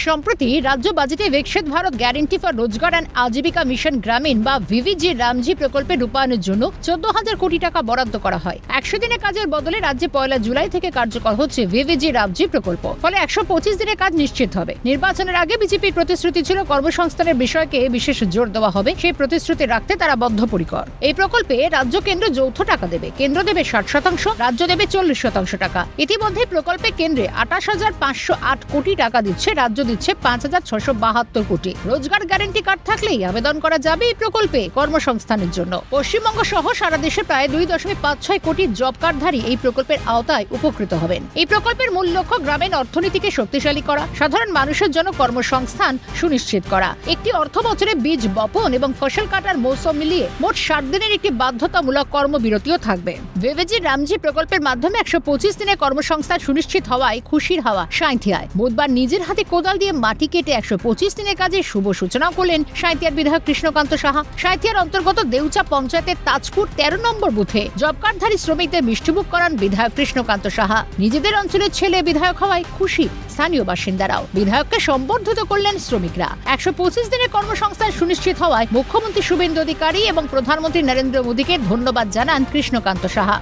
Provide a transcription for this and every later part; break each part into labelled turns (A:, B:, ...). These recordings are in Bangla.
A: সম্প্রতি রাজ্য বাজেটে বিকশিত ভারত গ্যারান্টি ফর রোজগার অ্যান্ড আজীবিকা মিশন গ্রামীণ বা ভিভিজি রামজি প্রকল্পের রূপায়ণের জন্য 14,000 কোটি টাকা বরাদ্দ করা হয়। 100 দিনের কাজের বদলে রাজ্যে 1 জুলাই থেকে কার্যকর হচ্ছে ভিভিজি রামজি প্রকল্প। ফলে 125 দিনের কাজ নিশ্চিত হবে। নির্বাচনের আগে বিজেপির প্রতিশ্রুতি ছিল কর্মসংস্থানের বিষয়কে বিশেষ জোর দেওয়া হবে। সেই প্রতিশ্রুতি রাখতে তারা বদ্ধপরিকর। এই প্রকল্পে রাজ্য কেন্দ্র যৌথ টাকা দেবে। কেন্দ্র দেবে 60%, রাজ্য দেবে 40% টাকা। ইতিমধ্যে প্রকল্পে কেন্দ্রে 28,508 কোটি টাকা দিচ্ছে, রাজ্য দিচ্ছে 5,672 কোটি। রোজগার গ্যারান্টি কার্ড থাকলেই আবেদন করা যাবে এই প্রকল্পে কর্মসংস্থানের জন্য। পশ্চিমবঙ্গ সহ সারা দেশে প্রায় 2.56 কোটি জব কার্ডধারী এই প্রকল্পের আওতায় উপকৃত হবেন। এই প্রকল্পের মূল লক্ষ্য গ্রামীণ অর্থনীতিকে শক্তিশালী করা, সাধারণ মানুষের জন্য কর্মসংস্থান সুনিশ্চিত করা। একটি অর্থ বছরে বীজ বপন এবং ফসল কাটার মৌসুম মিলিয়ে মোট 60 দিনের একটি বাধ্যতামূলক কর্মবিরতিও থাকবে। ভিভিজি রামজি প্রকল্পের মাধ্যমে 125 দিনের কর্মসংস্থান সুনিশ্চিত হওয়ায় খুশির হাওয়া সাঁইথিয়ায়। বুধবার নিজের হাতে কোদাল দিয়ে মাটি কেটে 125 দিনের কাজে শুভ সূচনা করলেন সাঁইথিয়ার বিধায়ক কৃষ্ণকান্ত সাহা। সাঁইথিয়ার অন্তর্গত দেউচা পঞ্চায়েতের তাজপুর 13 নম্বর বুথে জব কার্ডধারী শ্রমিকদের মিষ্টিমুখ করান বিধায়ক কৃষ্ণকান্ত সাহা। নিজেদের অঞ্চলের ছেলে বিধায়ক হওয়ায় খুশি স্থানীয় বাসিন্দারাও। বিধায়ককে সম্বর্ধিত করলেন শ্রমিকরা। 125 দিনের কর্মসংস্থান সুনিশ্চিত হওয়ায় মুখ্যমন্ত্রী শুভেন্দু অধিকারী এবং প্রধানমন্ত্রী নরেন্দ্র মোদীকে ধন্যবাদ জানান কৃষ্ণকান্ত সাহা।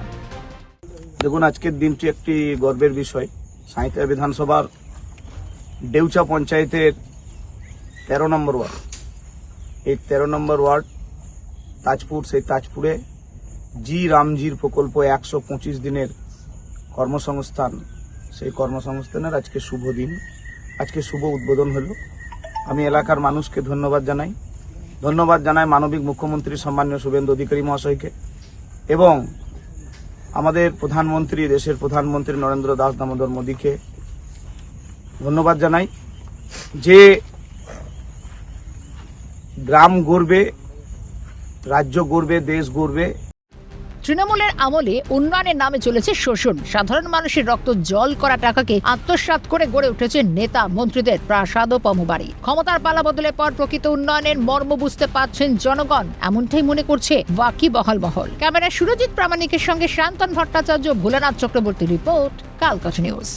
B: দেখুন, আজকের দিনটি একটি গর্বের বিষয়। সাঁইথিয়া বিধানসভার দেউচা পঞ্চায়েতের 13 নম্বর ওয়ার্ড, এই 13 নম্বর ওয়ার্ড তাজপুর, সেই তাজপুরে জি রামজির প্রকল্প 125 দিনের কর্মসংস্থান, সেই কর্মসংস্থানের আজকে শুভ দিন, আজকে শুভ উদ্বোধন হলো। আমি এলাকার মানুষকে ধন্যবাদ জানাই মানবিক মুখ্যমন্ত্রী সম্মানীয় শুভেন্দু অধিকারী মহাশয়কে এবং আমাদের প্রধানমন্ত্রী, দেশের প্রধানমন্ত্রী নরেন্দ্র দাস দামোদর মোদীকে ধন্যবাদ জানাই যে গ্রাম গড়বে, রাজ্য গড়বে, দেশ গড়বে।
A: তৃণমূলের আমলে উন্নয়নের নামে চলেছে শোষণ। সাধারণ মানুষের রক্ত জল করা টাকাকে আত্মসাৎ করে গড়ে উঠেছে নেতা মন্ত্রীদের প্রাসাদ ও পমবাড়ি। ক্ষমতার পালা বদলের পর প্রকৃত উন্নয়নের মর্ম বুঝতে পারছেন জনগণ, এমনটাই মনে করছে ওয়াকিবহাল মহল। ক্যামেরায় সুরজিৎ প্রামাণিকের সঙ্গে শান্তন ভট্টাচার্য, ভোলানাথ চক্রবর্তী রিপোর্ট, কালকাটা নিউজ।